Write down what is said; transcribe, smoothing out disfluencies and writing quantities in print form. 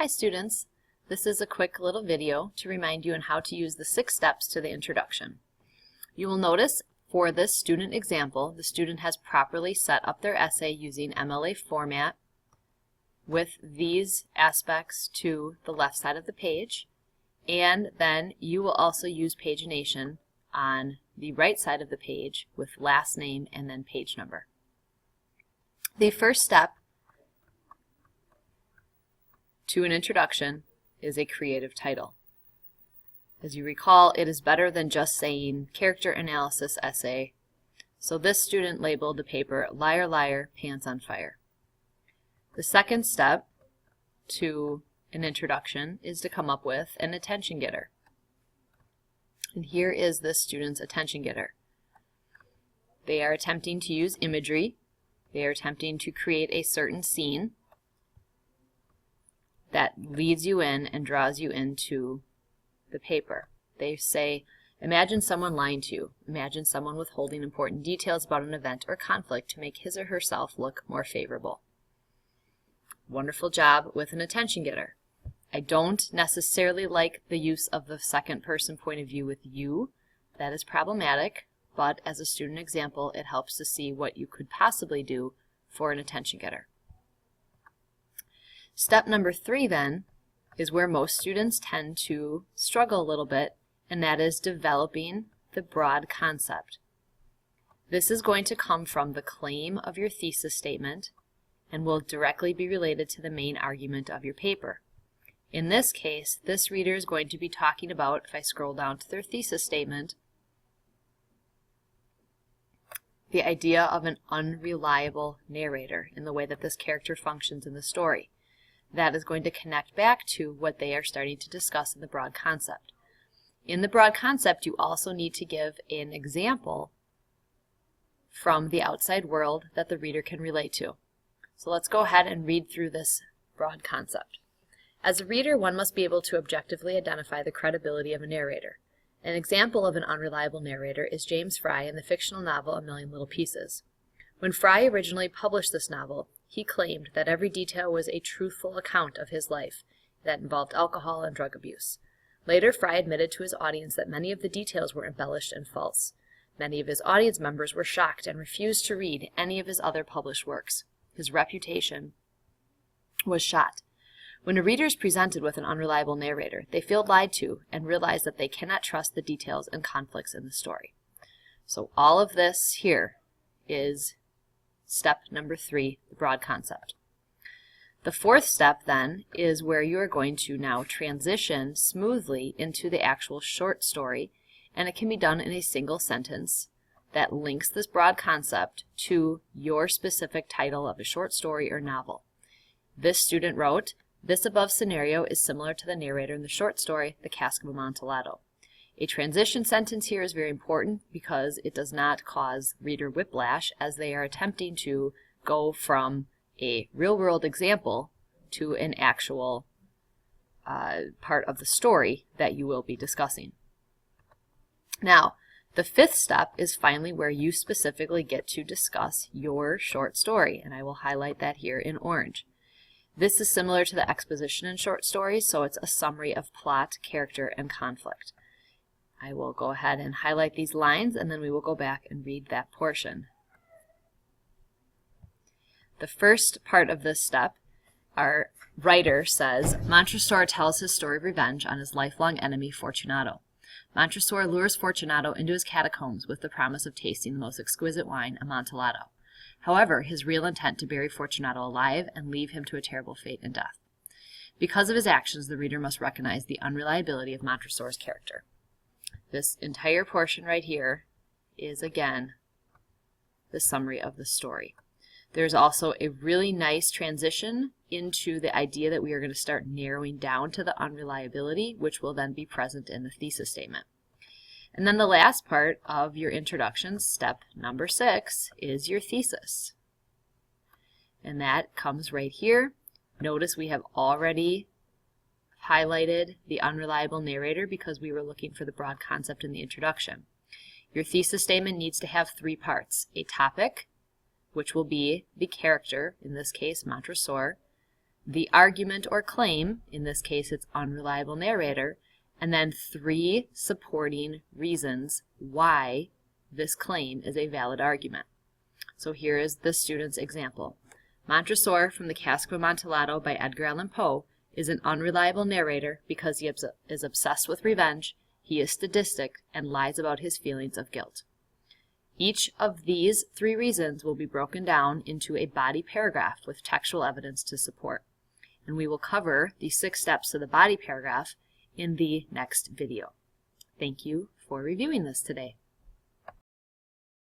Hi students, this is a quick little video to remind you on how to use the 6 steps to the introduction. You will notice for this student example, the student has properly set up their essay using MLA format with these aspects to the left side of the page, and then you will also use pagination on the right side of the page with last name and then page number. The first step to an introduction is a creative title. As you recall, it is better than just saying character analysis essay, so this student labeled the paper Liar Liar, Pants on Fire. The second step to an introduction is to come up with an attention getter. And here is this student's attention getter. They are attempting to use imagery. They are attempting to create a certain scene that leads you in and draws you into the paper. They say, imagine someone lying to you. Imagine someone withholding important details about an event or conflict to make his or herself look more favorable. Wonderful job with an attention getter. I don't necessarily like the use of the second person point of view with you. That is problematic, but as a student example, it helps to see what you could possibly do for an attention getter. Step number 3 then is where most students tend to struggle a little bit, and that is developing the broad concept. This is going to come from the claim of your thesis statement and will directly be related to the main argument of your paper. In this case, this reader is going to be talking about, if I scroll down to their thesis statement, the idea of an unreliable narrator in the way that this character functions in the story. That is going to connect back to what they are starting to discuss in the broad concept. In the broad concept, you also need to give an example from the outside world that the reader can relate to. So let's go ahead and read through this broad concept. As a reader, one must be able to objectively identify the credibility of a narrator. An example of an unreliable narrator is James Fry in the fictional novel A Million Little Pieces. When Fry originally published this novel, he claimed that every detail was a truthful account of his life that involved alcohol and drug abuse. Later, Fry admitted to his audience that many of the details were embellished and false. Many of his audience members were shocked and refused to read any of his other published works. His reputation was shot. When a reader is presented with an unreliable narrator, they feel lied to and realize that they cannot trust the details and conflicts in the story. So all of this here is step number 3, the broad concept. The fourth step then is where you are going to now transition smoothly into the actual short story, and it can be done in a single sentence that links this broad concept to your specific title of a short story or novel. This student wrote, "This above scenario is similar to the narrator in the short story, The Cask of Amontillado." A transition sentence here is very important because it does not cause reader whiplash as they are attempting to go from a real-world example to an actual part of the story that you will be discussing. Now, the 5th step is finally where you specifically get to discuss your short story, and I will highlight that here in orange. This is similar to the exposition in short stories, so it's a summary of plot, character, and conflict. I will go ahead and highlight these lines, and then we will go back and read that portion. The first part of this step, our writer says, Montresor tells his story of revenge on his lifelong enemy, Fortunato. Montresor lures Fortunato into his catacombs with the promise of tasting the most exquisite wine, Amontillado. However, his real intent to bury Fortunato alive and leave him to a terrible fate and death. Because of his actions, the reader must recognize the unreliability of Montresor's character. This entire portion right here is, again, the summary of the story. There's also a really nice transition into the idea that we are going to start narrowing down to the unreliability, which will then be present in the thesis statement. And then the last part of your introduction, step number 6, is your thesis. And that comes right here. Notice we have already highlighted the unreliable narrator because we were looking for the broad concept in the introduction. Your thesis statement needs to have 3 parts: a topic, which will be the character, in this case Montresor, the argument or claim, in this case it's unreliable narrator, and then 3 supporting reasons why this claim is a valid argument. So here is the student's example. Montresor from the Cask of Amontillado by Edgar Allan Poe is an unreliable narrator because he is obsessed with revenge, he is sadistic, and lies about his feelings of guilt. Each of these 3 reasons will be broken down into a body paragraph with textual evidence to support. And we will cover the 6 steps to the body paragraph in the next video. Thank you for reviewing this today.